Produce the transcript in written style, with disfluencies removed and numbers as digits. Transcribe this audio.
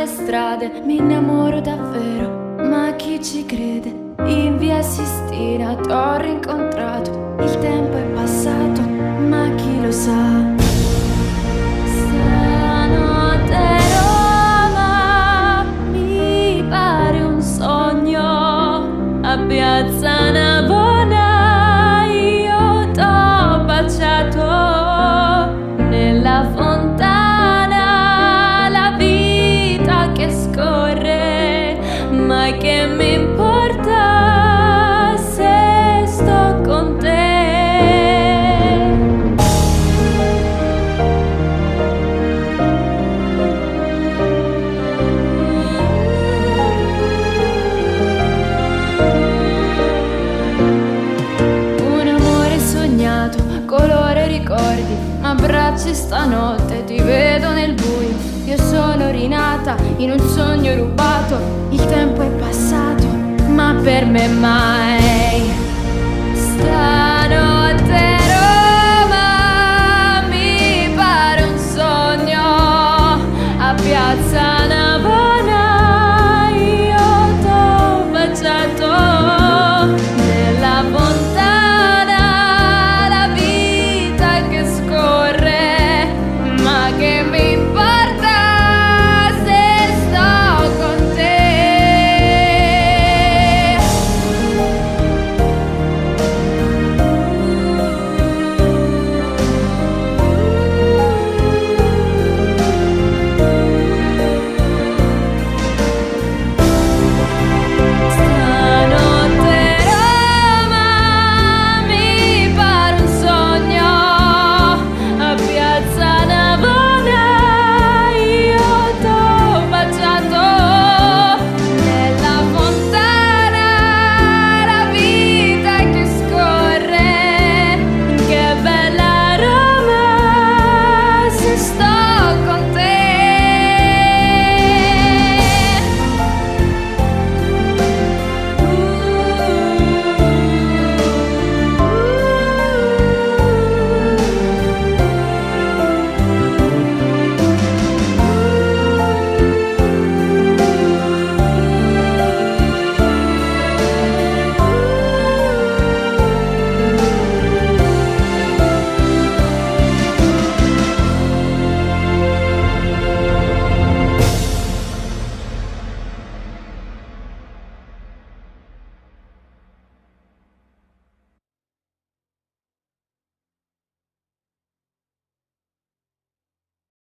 le strade, mi innamoro davvero, ma chi ci crede? In via Sistina t'ho rincontrato, il tempo è passato, ma chi lo sa? Stanotte Roma mi pare un sogno, a Piazza Navona io t'ho baciato, nella fontana la vita che scorre, ma che mi importa se sto con te. Un amore sognato, colore ricordi, ma abbracci stanotte, ti vedo nel buio. Io sono rinata in un sogno rubato, il tempo è passato, ma per me mai. Stanotte Roma mi pare un sogno, a Piazza